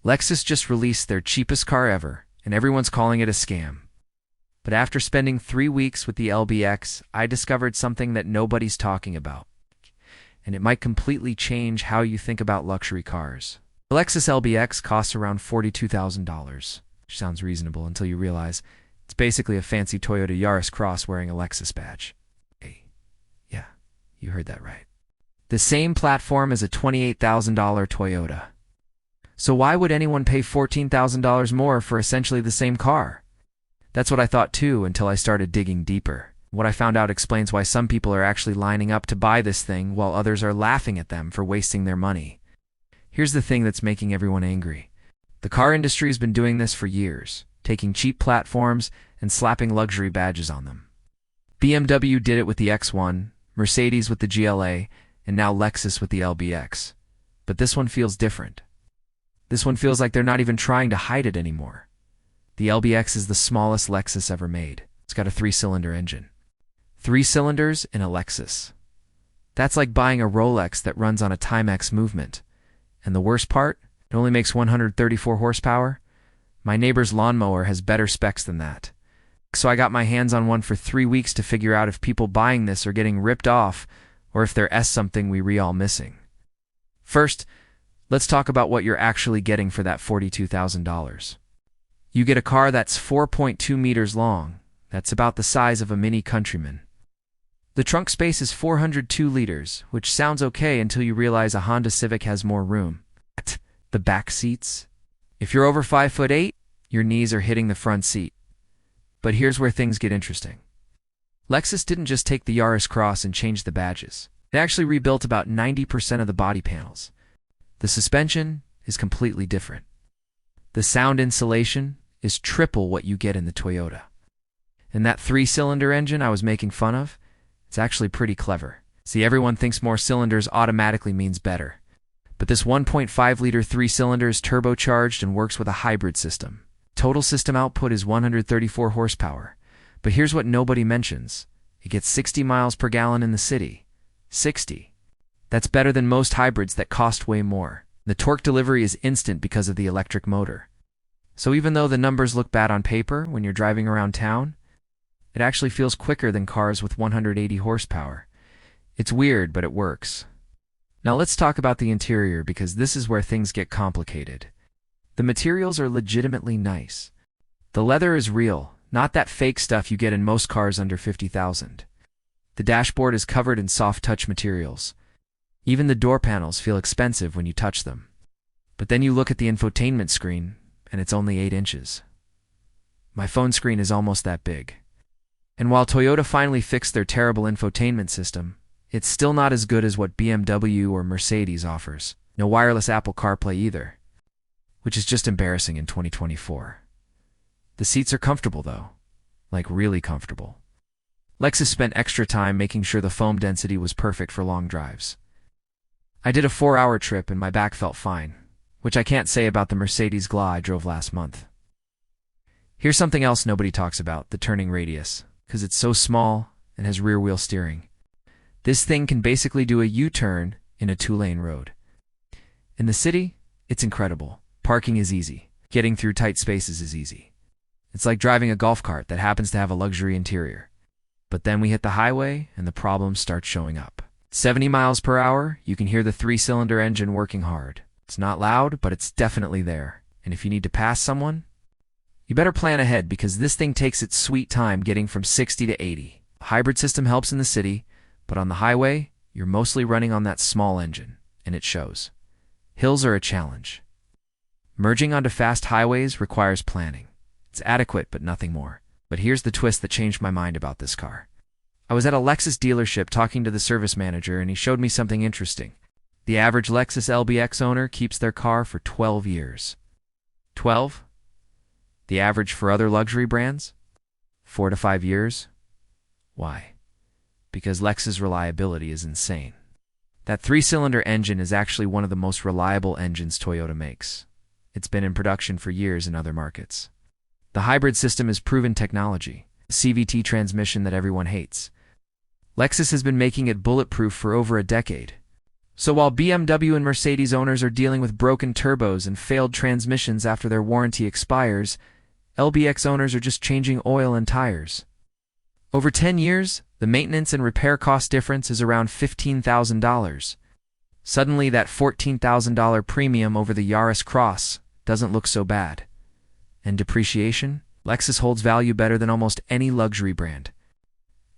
Lexus just released their cheapest car ever, and everyone's calling it a scam. But after spending 3 weeks with the LBX, I discovered something that nobody's talking about. And it might completely change how you think about luxury cars. The Lexus LBX costs around $42,000, which sounds reasonable until you realize it's basically a fancy Toyota Yaris Cross wearing a Lexus badge. Hey, yeah, you heard that right. The same platform as a $28,000 Toyota. So why would anyone pay $14,000 more for essentially the same car? That's what I thought too until I started digging deeper. What I found out explains why some people are actually lining up to buy this thing while others are laughing at them for wasting their money. Here's the thing that's making everyone angry. The car industry has been doing this for years, taking cheap platforms and slapping luxury badges on them. BMW did it with the X1, Mercedes with the GLA, and now Lexus with the LBX. But this one feels different. This one feels like they're not even trying to hide it anymore. The LBX is the smallest Lexus ever made. It's got a 3-cylinder engine. 3 cylinders in a Lexus. That's like buying a Rolex that runs on a Timex movement. And the worst part? It only makes 134 horsepower. My neighbor's lawnmower has better specs than that. So I got my hands on one for 3 weeks to figure out if people buying this are getting ripped off or if there is something we all missing. First, let's talk about what you're actually getting for that $42,000. You get a car that's 4.2 meters long. That's about the size of a Mini Countryman. The trunk space is 402 liters, which sounds okay until you realize a Honda Civic has more room. The back seats? If you're over 5'8", your knees are hitting the front seat. But here's where things get interesting. Lexus didn't just take the Yaris Cross and change the badges. They actually rebuilt about 90% of the body panels. The suspension is completely different. The sound insulation is triple what you get in the Toyota. And that 3-cylinder engine I was making fun of, it's actually pretty clever. See, everyone thinks more cylinders automatically means better. But this 1.5-liter 3-cylinder is turbocharged and works with a hybrid system. Total system output is 134 horsepower. But here's what nobody mentions. It gets 60 miles per gallon in the city. 60. That's better than most hybrids that cost way more. The torque delivery is instant because of the electric motor. So even though the numbers look bad on paper when you're driving around town, it actually feels quicker than cars with 180 horsepower. It's weird, but it works. Now let's talk about the interior because this is where things get complicated. The materials are legitimately nice. The leather is real, not that fake stuff you get in most cars under $50,000. The dashboard is covered in soft touch materials. Even the door panels feel expensive when you touch them. But then you look at the infotainment screen, and it's only 8 inches. My phone screen is almost that big. And while Toyota finally fixed their terrible infotainment system, it's still not as good as what BMW or Mercedes offers. No wireless Apple CarPlay either, which is just embarrassing in 2024. The seats are comfortable though, like really comfortable. Lexus spent extra time making sure the foam density was perfect for long drives. I did a 4-hour trip and my back felt fine, which I can't say about the Mercedes GLA I drove last month. Here's something else nobody talks about, the turning radius, because it's so small and has rear-wheel steering. This thing can basically do a U-turn in a 2-lane road. In the city, it's incredible. Parking is easy. Getting through tight spaces is easy. It's like driving a golf cart that happens to have a luxury interior. But then we hit the highway and the problems start showing up. 70 miles per hour, you can hear the 3-cylinder engine working hard. It's not loud, but it's definitely there. And if you need to pass someone, you better plan ahead because this thing takes its sweet time getting from 60 to 80. A hybrid system helps in the city, but on the highway, you're mostly running on that small engine, and it shows. Hills are a challenge. Merging onto fast highways requires planning. It's adequate, but nothing more. But here's the twist that changed my mind about this car. I was at a Lexus dealership talking to the service manager, and he showed me something interesting. The average Lexus LBX owner keeps their car for 12 years. 12? The average for other luxury brands? 4 to 5 years? Why? Because Lexus reliability is insane. That 3-cylinder engine is actually one of the most reliable engines Toyota makes. It's been in production for years in other markets. The hybrid system is proven technology, a CVT transmission that everyone hates. Lexus has been making it bulletproof for over a decade. So while BMW and Mercedes owners are dealing with broken turbos and failed transmissions after their warranty expires, LBX owners are just changing oil and tires. Over 10 years, the maintenance and repair cost difference is around $15,000. Suddenly, that $14,000 premium over the Yaris Cross doesn't look so bad. And depreciation? Lexus holds value better than almost any luxury brand.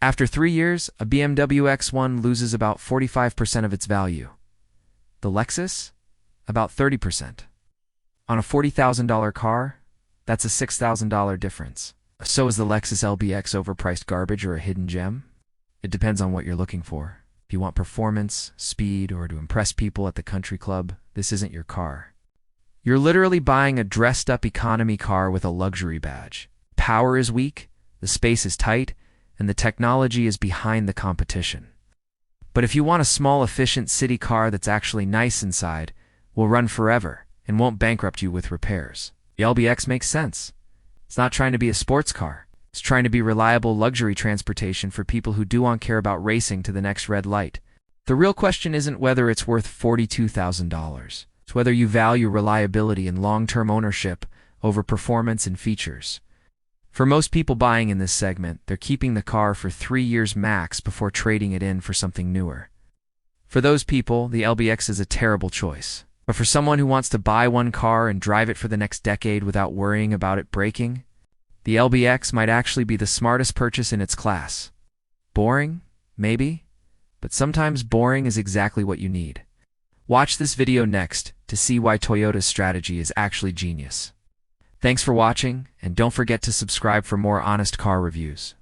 After 3 years, a BMW X1 loses about 45% of its value. The Lexus? About 30%. On a $40,000 car, that's a $6,000 difference. So is the Lexus LBX overpriced garbage or a hidden gem? It depends on what you're looking for. If you want performance, speed, or to impress people at the country club, this isn't your car. You're literally buying a dressed-up economy car with a luxury badge. Power is weak, the space is tight, and the technology is behind the competition. But if you want a small, efficient city car that's actually nice inside, will run forever, and won't bankrupt you with repairs, the LBX makes sense. It's not trying to be a sports car. It's trying to be reliable luxury transportation for people who don't care about racing to the next red light. The real question isn't whether it's worth $42,000. It's whether you value reliability and long-term ownership over performance and features. For most people buying in this segment, they're keeping the car for 3 years max before trading it in for something newer. For those people, the LBX is a terrible choice. But for someone who wants to buy one car and drive it for the next decade without worrying about it breaking, the LBX might actually be the smartest purchase in its class. Boring? Maybe. But sometimes boring is exactly what you need. Watch this video next to see why Toyota's strategy is actually genius. Thanks for watching, and don't forget to subscribe for more honest car reviews.